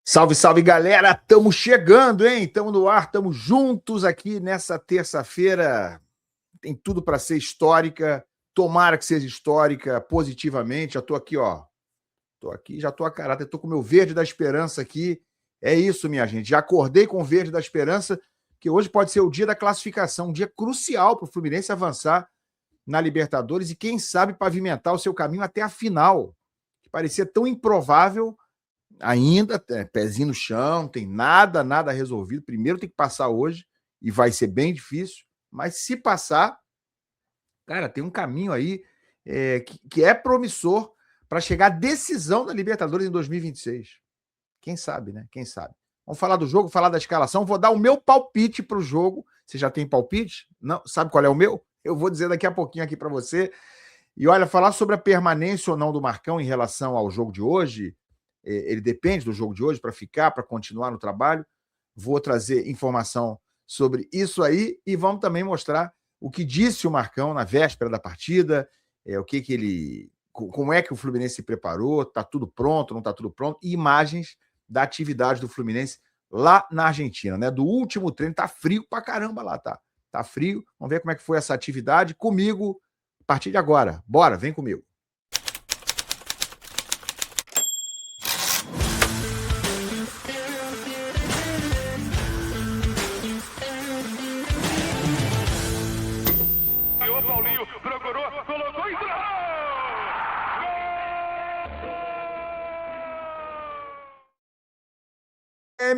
Salve, salve, galera! Estamos chegando, hein? Estamos no ar, estamos juntos aqui nessa terça-feira. Tem tudo para ser histórica. Tomara que seja histórica positivamente. Já estou aqui, ó. Estou aqui, já estou a caráter. Estou com o meu verde da esperança aqui. É isso, minha gente. Já acordei com o verde da esperança, que hoje pode ser o dia da classificação, um dia crucial para o Fluminense avançar na Libertadores e, quem sabe, pavimentar o seu caminho até a final, que parecia tão improvável. Ainda, pezinho no chão, não tem nada resolvido. Primeiro tem que passar hoje, e vai ser bem difícil, mas se passar, cara, tem um caminho aí que é promissor para chegar à decisão da Libertadores em 2026. Quem sabe, né? Quem sabe? Vamos falar do jogo, falar da escalação. Vou dar o meu palpite para o jogo. Você já tem palpite? Não? Sabe qual é o meu? Eu vou dizer daqui a pouquinho aqui para você. E olha, falar sobre a permanência ou não do Marcão em relação ao jogo de hoje, ele depende do jogo de hoje para ficar, para continuar no trabalho. Vou trazer informação sobre isso aí e vamos também mostrar o que disse o Marcão na véspera da partida, como é que o Fluminense se preparou, está tudo pronto, não está tudo pronto, e imagens da atividade do Fluminense lá na Argentina, né? Do último treino. Tá frio pra caramba lá, tá? Tá frio. Vamos ver como é que foi essa atividade comigo a partir de agora. Bora, vem comigo.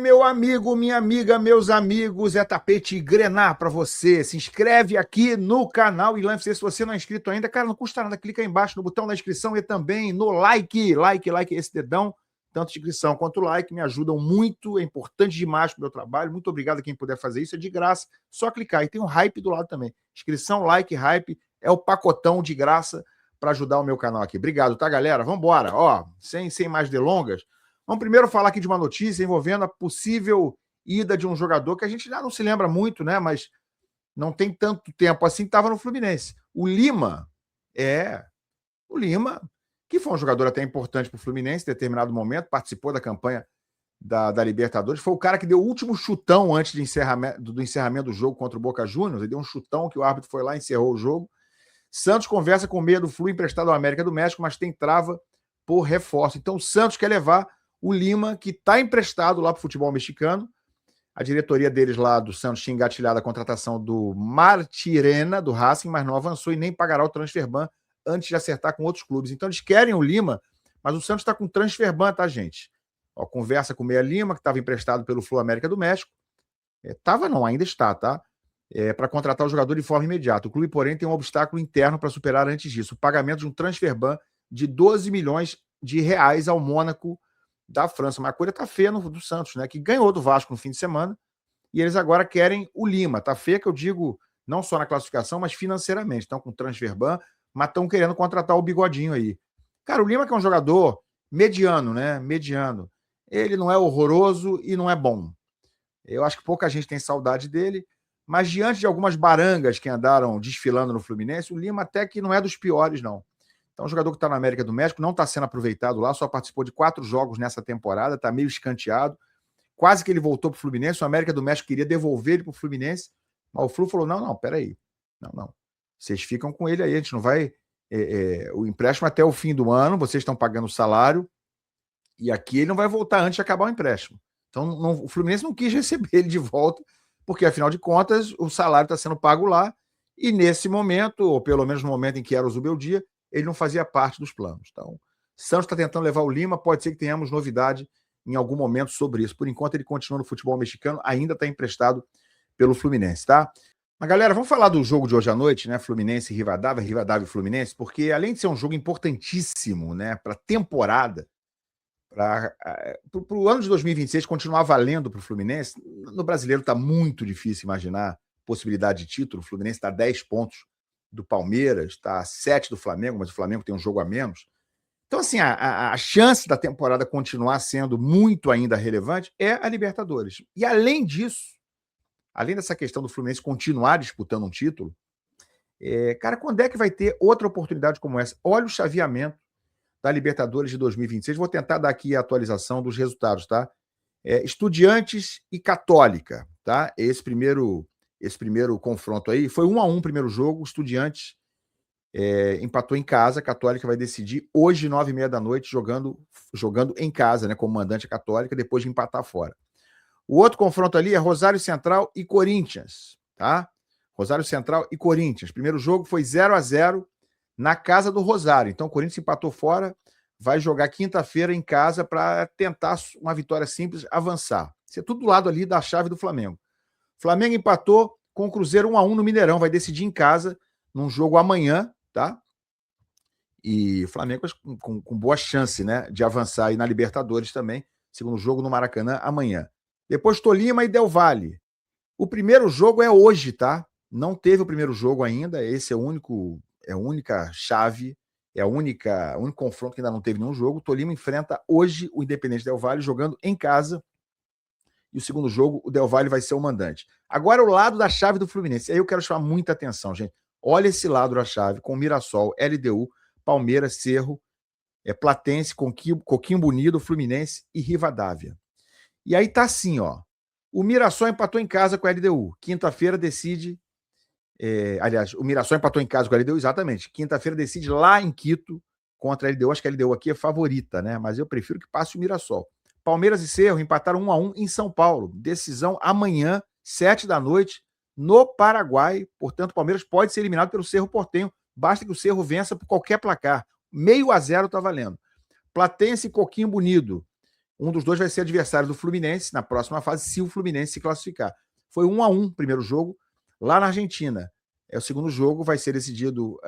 Meu amigo, minha amiga, meus amigos, é tapete Grenar para você. Se inscreve aqui no canal e lance se você não é inscrito ainda. Cara, não custa nada, clica aí embaixo no botão da inscrição e também no like, esse dedão, tanto inscrição quanto like, me ajudam muito, é importante demais para o meu trabalho. Muito obrigado a quem puder fazer isso, é de graça, só clicar. E tem um hype do lado também. Inscrição, like, hype, é o pacotão de graça para ajudar o meu canal aqui. Obrigado, tá, galera? Vamos embora. Ó, sem mais delongas. Vamos primeiro falar aqui de uma notícia envolvendo a possível ida de um jogador que a gente já não se lembra muito, né? Mas não tem tanto tempo assim, estava no Fluminense. O Lima, que foi um jogador até importante para o Fluminense em determinado momento, participou da campanha da Libertadores, foi o cara que deu o último chutão antes do encerramento do jogo contra o Boca Juniors. Ele deu um chutão que o árbitro foi lá e encerrou o jogo. Santos conversa com o meia do Flu emprestado ao América do México, mas tem trava por reforço. Então o Santos quer levar o Lima, que está emprestado lá para o futebol mexicano. A diretoria deles lá do Santos tinha engatilhado a contratação do Martirena, do Racing, mas não avançou e nem pagará o transferban antes de acertar com outros clubes. Então eles querem o Lima, mas o Santos está com transferban, tá, gente? Ó, conversa com o Meia Lima, que estava emprestado pelo Flu América do México. Ainda está, tá? Para contratar o jogador de forma imediata. O clube, porém, tem um obstáculo interno para superar antes disso: o pagamento de um transferban de 12 milhões de reais ao Mônaco da França. Mas a coisa tá feia do Santos, né? Que ganhou do Vasco no fim de semana, e eles agora querem o Lima. Tá feia, que eu digo, não só na classificação, mas financeiramente. Estão com transferban, mas estão querendo contratar o Bigodinho aí. Cara, o Lima, que é um jogador mediano, né? Mediano. Ele não é horroroso e não é bom. Eu acho que pouca gente tem saudade dele, mas diante de algumas barangas que andaram desfilando no Fluminense, o Lima até que não é dos piores, não. Então, um jogador que está na América do México, não está sendo aproveitado lá, só participou de 4 jogos nessa temporada, está meio escanteado. Quase que ele voltou para o Fluminense, o América do México queria devolver ele para o Fluminense, mas o Flu falou, não, peraí. Não. Vocês ficam com ele aí, a gente não vai... o empréstimo até o fim do ano, vocês estão pagando o salário, e aqui ele não vai voltar antes de acabar o empréstimo. Então, o Fluminense não quis receber ele de volta, porque, afinal de contas, o salário está sendo pago lá, e nesse momento, ou pelo menos no momento em que era o Zubeldia, ele não fazia parte dos planos. Então, Santos está tentando levar o Lima, pode ser que tenhamos novidade em algum momento sobre isso. Por enquanto, ele continua no futebol mexicano, ainda está emprestado pelo Fluminense, tá? Mas, galera, vamos falar do jogo de hoje à noite, né? Fluminense e Rivadavia e Fluminense, porque além de ser um jogo importantíssimo, né, para a temporada, para o ano de 2026 continuar valendo para o Fluminense, no brasileiro está muito difícil imaginar possibilidade de título. O Fluminense está a 10 pontos do Palmeiras, está a 7 do Flamengo, mas o Flamengo tem um jogo a menos. Então, assim, a chance da temporada continuar sendo muito ainda relevante é a Libertadores. E além disso, além dessa questão do Fluminense continuar disputando um título, cara, quando é que vai ter outra oportunidade como essa? Olha o chaveamento da Libertadores de 2026. Vou tentar dar aqui a atualização dos resultados, tá? Estudiantes e Católica, tá? Esse primeiro confronto aí foi 1-1 primeiro jogo. Estudiantes empatou em casa. A Católica vai decidir hoje, 9h30 da noite, jogando em casa, né? Como mandante a Católica, depois de empatar fora. O outro confronto ali é Rosário Central e Corinthians, tá? Rosário Central e Corinthians. Primeiro jogo foi 0-0 na casa do Rosário. Então o Corinthians empatou fora, vai jogar quinta-feira em casa para tentar uma vitória simples, avançar. Isso é tudo do lado ali da chave do Flamengo. Flamengo empatou com o Cruzeiro 1-1 no Mineirão, vai decidir em casa num jogo amanhã, tá? E o Flamengo com boa chance, né, de avançar aí na Libertadores também. Segundo jogo no Maracanã amanhã. Depois Tolima e Del Valle. O primeiro jogo é hoje, tá? Não teve o primeiro jogo ainda. Esse é a única chave, o único confronto que ainda não teve nenhum jogo. Tolima enfrenta hoje o Independente Del Valle jogando em casa. E o segundo jogo, o Del Valle vai ser o mandante. Agora o lado da chave do Fluminense. Aí eu quero chamar muita atenção, gente. Olha esse lado da chave com Mirassol, LDU, Palmeiras, Cerro, Platense, Coquimbo Unido, Fluminense e Rivadavia. E aí tá assim, ó. O Mirassol empatou em casa com a LDU. Quinta-feira decide... aliás, o Mirassol empatou em casa com a LDU, exatamente. Quinta-feira decide lá em Quito contra a LDU. Acho que a LDU aqui é favorita, né? Mas eu prefiro que passe o Mirassol. Palmeiras e Cerro empataram 1-1 em São Paulo. Decisão amanhã, 7 da noite, no Paraguai. Portanto, o Palmeiras pode ser eliminado pelo Cerro Porteño. Basta que o Cerro vença por qualquer placar. 0,5 tá valendo. Platense e Coquimbo Unido. Um dos dois vai ser adversário do Fluminense na próxima fase, se o Fluminense se classificar. Foi 1-1 primeiro jogo, lá na Argentina. O segundo jogo vai ser decidido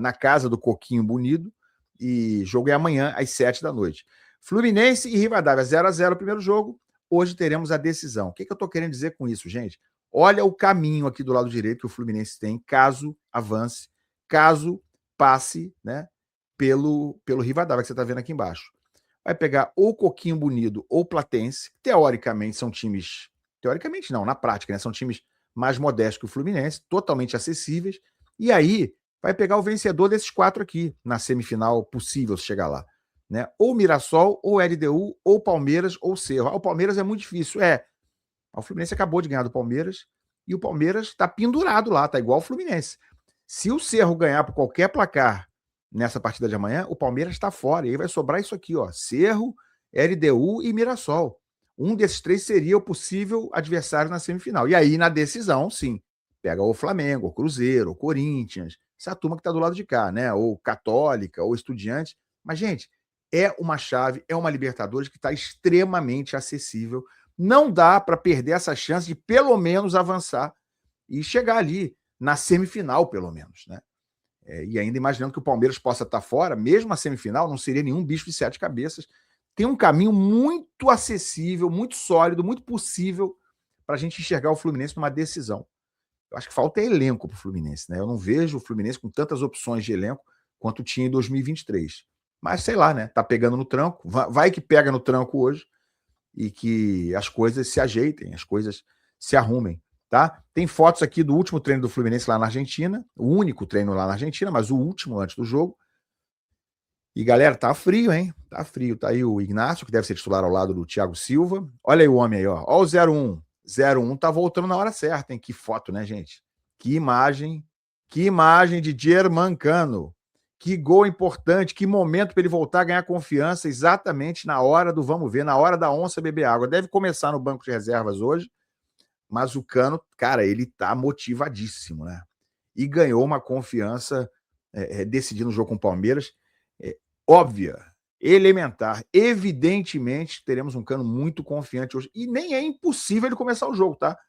na casa do Coquimbo Unido, e jogo é amanhã, às 7 da noite. Fluminense e Rivadavia, 0-0 o primeiro jogo. Hoje teremos a decisão. O que eu estou querendo dizer com isso, gente? Olha o caminho aqui do lado direito que o Fluminense tem, caso avance, caso passe, né, pelo Rivadavia, que você está vendo aqui embaixo. Vai pegar ou Coquimbo Unido ou Platense. Teoricamente são times... Teoricamente não, na prática, né? São times mais modestos que o Fluminense, totalmente acessíveis. E aí vai pegar o vencedor desses 4 aqui, na semifinal possível se chegar lá. Né? Ou Mirassol, ou LDU, ou Palmeiras, ou Cerro. O Palmeiras é muito difícil. O Fluminense acabou de ganhar do Palmeiras e o Palmeiras está pendurado lá, tá igual o Fluminense. Se o Cerro ganhar por qualquer placar nessa partida de amanhã, o Palmeiras está fora. E aí vai sobrar isso aqui, ó: Cerro, LDU e Mirassol. Um desses 3 seria o possível adversário na semifinal. E aí, na decisão, sim, pega o Flamengo, o Cruzeiro, o Corinthians, essa turma que está do lado de cá, né? Ou Católica, ou Estudiantes. Mas, gente, é uma chave, é uma Libertadores que está extremamente acessível. Não dá para perder essa chance de pelo menos avançar e chegar ali na semifinal, pelo menos, né? E ainda imaginando que o Palmeiras possa estar fora, mesmo a semifinal, não seria nenhum bicho de 7 cabeças. Tem um caminho muito acessível, muito sólido, muito possível para a gente enxergar o Fluminense numa decisão. Eu acho que falta elenco para o Fluminense, né? Eu não vejo o Fluminense com tantas opções de elenco quanto tinha em 2023. Mas sei lá, né? Tá pegando no tranco, vai que pega no tranco hoje e que as coisas se ajeitem, as coisas se arrumem. Tá? Tem fotos aqui do último treino do Fluminense lá na Argentina, o único treino lá na Argentina, mas o último antes do jogo. E galera, tá frio, hein? Tá frio. Tá aí o Ignacio, que deve ser titular ao lado do Thiago Silva. Olha aí o homem aí, ó. Ó o 0-1. 0-1 tá voltando na hora certa, hein? Que foto, né, gente? Que imagem de Germancano. Que gol importante, que momento para ele voltar a ganhar confiança exatamente na hora do vamos ver, na hora da onça beber água. Deve começar no banco de reservas hoje. Mas o Cano, cara, ele tá motivadíssimo, né? E ganhou uma confiança decidindo o jogo com o Palmeiras. Óbvia, elementar. Evidentemente, teremos um Cano muito confiante hoje. E nem é impossível ele começar o jogo, tá?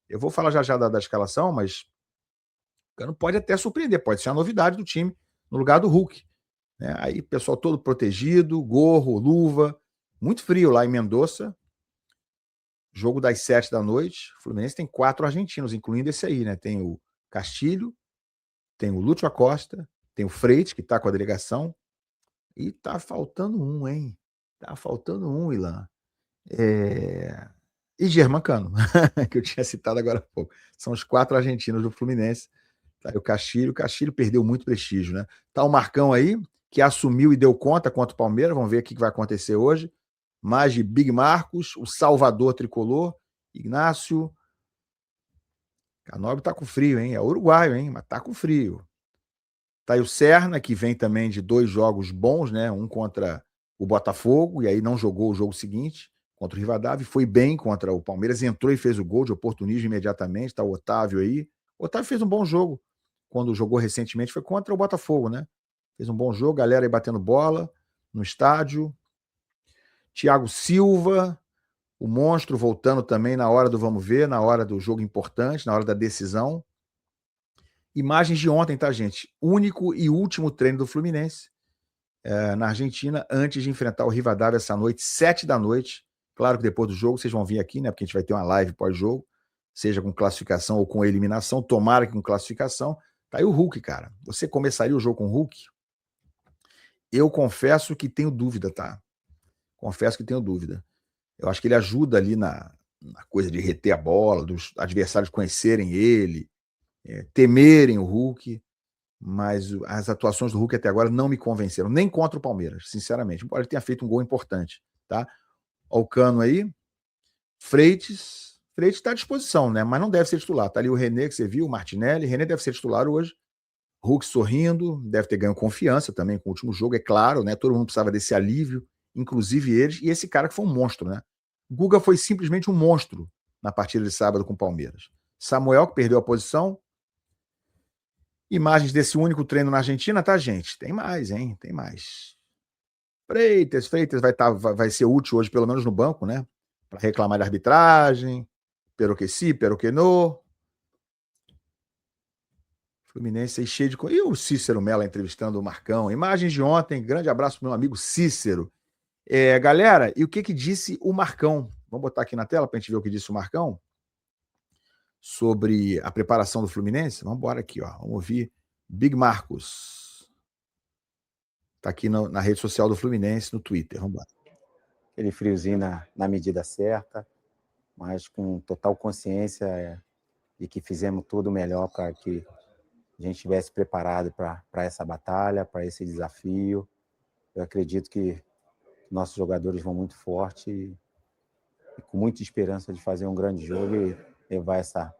Eu vou falar já da escalação, mas o Cano pode até surpreender. Pode ser uma novidade do time no lugar do Hulk. Né? Aí, pessoal todo protegido, gorro, luva. Muito frio lá em Mendoza. Jogo das 7 da noite. O Fluminense tem 4 argentinos, incluindo esse aí, né? Tem o Castilho, tem o Lúcio Acosta, tem o Freitas, que tá com a delegação. E tá faltando um, hein? Tá faltando um, Ilan. E Germancano, que eu tinha citado agora há pouco. São os 4 argentinos do Fluminense. Tá aí o Castilho perdeu muito prestígio, né? Tá o Marcão aí, que assumiu e deu conta contra o Palmeiras. Vamos ver o que vai acontecer hoje. mais de Big Marcos, o Salvador Tricolor, Ignácio. Canóbio tá com frio, hein? É uruguaio, hein? Mas tá com frio. Tá aí o Serna, que vem também de 2 jogos bons, né? Um contra o Botafogo, e aí não jogou o jogo seguinte, contra o Rivadavia, foi bem contra o Palmeiras, entrou e fez o gol de oportunismo imediatamente, tá o Otávio aí. O Otávio fez um bom jogo, quando jogou recentemente, foi contra o Botafogo, né? Fez um bom jogo, galera aí batendo bola no estádio. Thiago Silva, o monstro voltando também na hora do vamos ver, na hora do jogo importante, na hora da decisão. Imagens de ontem, tá, gente? Único e último treino do Fluminense na Argentina, antes de enfrentar o Rivadavia essa noite, 7h. Claro que depois do jogo vocês vão vir aqui, né? Porque a gente vai ter uma live pós-jogo, seja com classificação ou com eliminação, tomara que com classificação. Tá aí o Hulk, cara. Você começaria o jogo com o Hulk? Eu confesso que tenho dúvida, tá? Confesso que tenho dúvida. Eu acho que ele ajuda ali na coisa de reter a bola, dos adversários conhecerem ele, temerem o Hulk, mas as atuações do Hulk até agora não me convenceram, nem contra o Palmeiras, sinceramente, embora ele tenha feito um gol importante, tá? Olha o Cano aí, Freitas está à disposição, né? Mas não deve ser titular, tá ali o René que você viu, o Martinelli, René deve ser titular hoje, Hulk sorrindo, deve ter ganho confiança também com o último jogo, é claro, né? Todo mundo precisava desse alívio, inclusive eles, e esse cara que foi um monstro, né? Guga foi simplesmente um monstro na partida de sábado com o Palmeiras. Samuel, que perdeu a posição. Imagens desse único treino na Argentina, tá, gente? Tem mais, hein? Tem mais. Freitas vai ser útil hoje, pelo menos no banco, né? Para reclamar da arbitragem. Pero que sí, pero que no. Fluminense aí cheio de... E o Cícero Mello entrevistando o Marcão. Imagens de ontem. Grande abraço pro meu amigo Cícero. Galera, e o que disse o Marcão? Vamos botar aqui na tela para a gente ver o que disse o Marcão sobre a preparação do Fluminense? Vamos embora aqui, ó. Vamos ouvir Big Marcos. Tá aqui na rede social do Fluminense, no Twitter. Vamos embora. Aquele friozinho na medida certa, mas com total consciência de que fizemos tudo melhor para que a gente estivesse preparado para essa batalha, para esse desafio. Eu acredito que nossos jogadores vão muito forte e com muita esperança de fazer um grande jogo e levar essa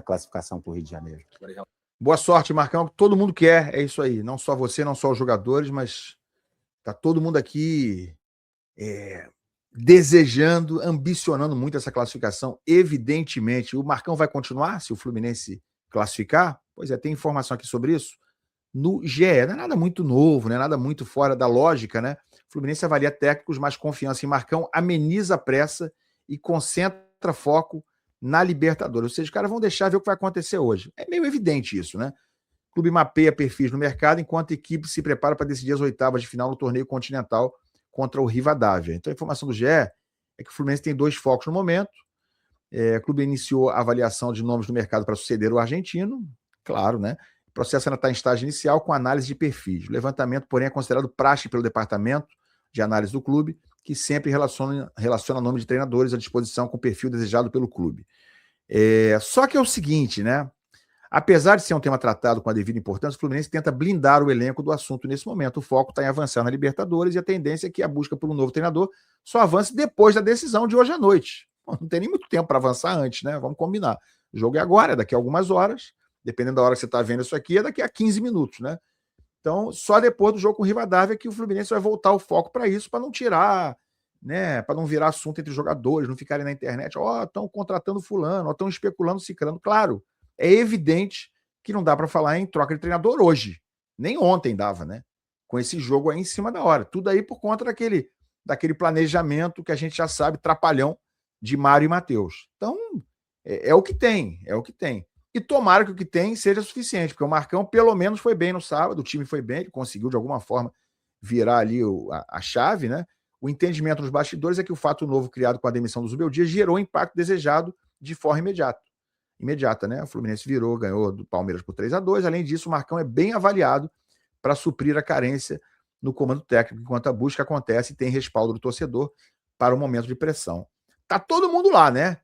classificação para o Rio de Janeiro. Boa sorte, Marcão. Todo mundo quer, é isso aí. Não só você, não só os jogadores, mas tá todo mundo aqui desejando, ambicionando muito essa classificação. Evidentemente, o Marcão vai continuar se o Fluminense classificar? Pois é, tem informação aqui sobre isso no GE. Não é nada muito novo, não é nada muito fora da lógica, né? O Fluminense avalia técnicos, mais confiança em Marcão, ameniza a pressa e concentra foco na Libertadores. Ou seja, os caras vão deixar ver o que vai acontecer hoje. É meio evidente isso, né? O clube mapeia perfis no mercado, enquanto a equipe se prepara para decidir as oitavas de final no torneio continental contra o Rivadavia. Então a informação do GE é que o Fluminense tem 2 focos no momento. O clube iniciou a avaliação de nomes no mercado para suceder o argentino, claro, né? O processo ainda está em estágio inicial com análise de perfis. O levantamento, porém, é considerado praxe pelo departamento de análise do clube, que sempre relaciona nome de treinadores à disposição com o perfil desejado pelo clube. Só que é o seguinte, né? Apesar de ser um tema tratado com a devida importância, o Fluminense tenta blindar o elenco do assunto nesse momento. O foco está em avançar na Libertadores e a tendência é que a busca por um novo treinador só avance depois da decisão de hoje à noite. Não tem nem muito tempo para avançar antes, né? Vamos combinar. O jogo é agora, é daqui a algumas horas. Dependendo da hora que você está vendo isso aqui, é daqui a 15 minutos, né? Então, só depois do jogo com o Rivadavia que o Fluminense vai voltar o foco para isso, para não tirar, né? Para não virar assunto entre jogadores, não ficarem na internet, estão contratando fulano, estão especulando ciclano. Claro, é evidente que não dá para falar em troca de treinador hoje. Nem ontem dava, né? Com esse jogo aí em cima da hora. Tudo aí por conta daquele planejamento que a gente já sabe, trapalhão, de Mário e Matheus. Então, é o que tem, é o que tem. E tomara que o que tem seja suficiente, porque o Marcão pelo menos foi bem no sábado, o time foi bem, ele conseguiu de alguma forma virar ali a chave, né? O entendimento nos bastidores é que o fato novo criado com a demissão do Zubeldia gerou o impacto desejado de forma imediata, né? O Fluminense ganhou do Palmeiras por 3-2. Além disso, o Marcão é bem avaliado para suprir a carência no comando técnico, enquanto a busca acontece e tem respaldo do torcedor para o momento de pressão. Tá todo mundo lá, né?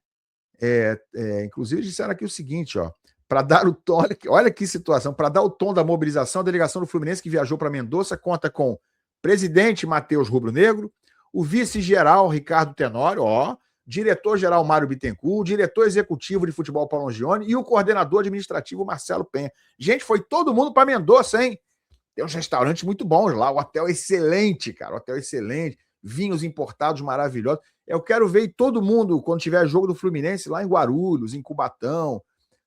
Inclusive disseram aqui o seguinte, ó, para dar o tom, olha que situação, para dar o tom da mobilização, a delegação do Fluminense que viajou para Mendoza conta com presidente Matheus Rubro Negro, o vice-geral Ricardo Tenório, diretor-geral Mário Bittencourt, diretor executivo de futebol Paulo Longione e o coordenador administrativo Marcelo Penha. Gente, foi todo mundo para Mendoza, hein? Tem uns restaurantes muito bons lá, o hotel é excelente, cara, o hotel é excelente, vinhos importados maravilhosos. Eu quero ver todo mundo, quando tiver jogo do Fluminense, lá em Guarulhos, em Cubatão,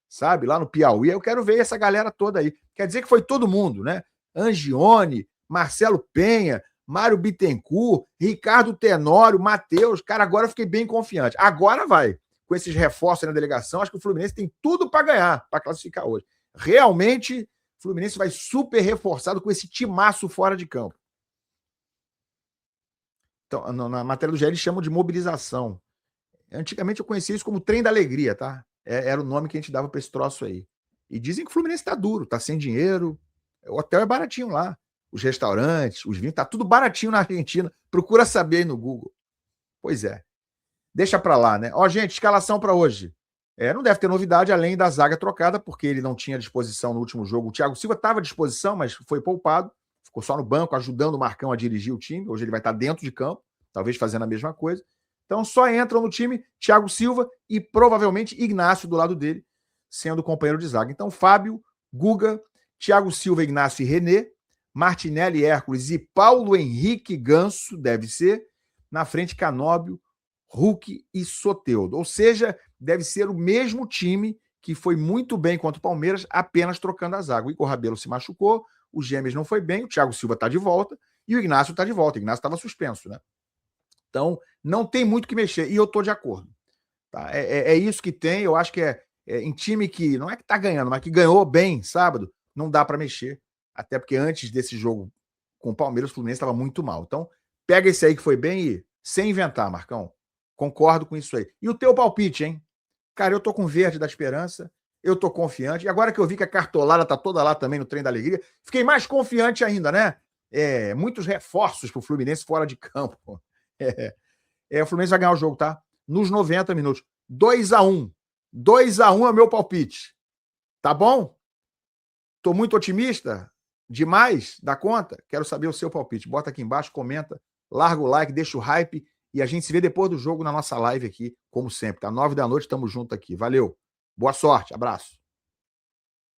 sabe, lá no Piauí, eu quero ver essa galera toda aí. Quer dizer que foi todo mundo, né? Angione, Marcelo Penha, Mário Bittencourt, Ricardo Tenório, Matheus. Cara, agora eu fiquei bem confiante. Agora vai. Com esses reforços na delegação, acho que o Fluminense tem tudo para ganhar, para classificar hoje. Realmente, o Fluminense vai super reforçado com esse timaço fora de campo. Então, na matéria do GE, eles chamam de mobilização. Antigamente eu conhecia isso como trem da alegria, tá? Era o nome que a gente dava para esse troço aí. E dizem que o Fluminense tá duro, tá sem dinheiro. O hotel é baratinho lá. Os restaurantes, os vinhos, tá tudo baratinho na Argentina. Procura saber aí no Google. Pois é. Deixa pra lá, né? Gente, escalação para hoje. Não deve ter novidade além da zaga trocada, porque ele não tinha disposição no último jogo. O Thiago Silva estava à disposição, mas foi poupado. Ficou só no banco, ajudando o Marcão a dirigir o time. Hoje ele vai estar dentro de campo, talvez fazendo a mesma coisa. Então só entram no time Thiago Silva e provavelmente Ignacio do lado dele, sendo companheiro de zaga. Então Fábio, Guga, Thiago Silva, Ignacio e René, Martinelli, Hércules e Paulo Henrique Ganso, deve ser, na frente Canóbio, Hulk e Soteldo. Ou seja, deve ser o mesmo time que foi muito bem contra o Palmeiras, apenas trocando a zaga. O Igor Rabelo se machucou, o Gêmeos não foi bem, o Thiago Silva está de volta e o Ignacio está de volta. O Ignacio estava suspenso, né? Então, não tem muito que mexer. E eu estou de acordo. Tá? É isso que tem. Eu acho que em time que não é que está ganhando, mas que ganhou bem sábado, não dá para mexer. Até porque antes desse jogo com o Palmeiras, o Fluminense estava muito mal. Então, pega esse aí que foi bem e sem inventar, Marcão. Concordo com isso aí. E o teu palpite, hein? Cara, eu tô com verde da esperança, eu tô confiante. E agora que eu vi que a cartolada tá toda lá também no Trem da Alegria, fiquei mais confiante ainda, né? Muitos reforços pro Fluminense fora de campo. O Fluminense vai ganhar o jogo, tá? Nos 90 minutos. 2-1. 2-1 é o meu palpite. Tá bom? Tô muito otimista? Demais? Dá conta? Quero saber o seu palpite. Bota aqui embaixo, comenta, larga o like, deixa o hype e a gente se vê depois do jogo na nossa live aqui, como sempre, tá? 9 da noite, tamo junto aqui. Valeu. Boa sorte. Abraço.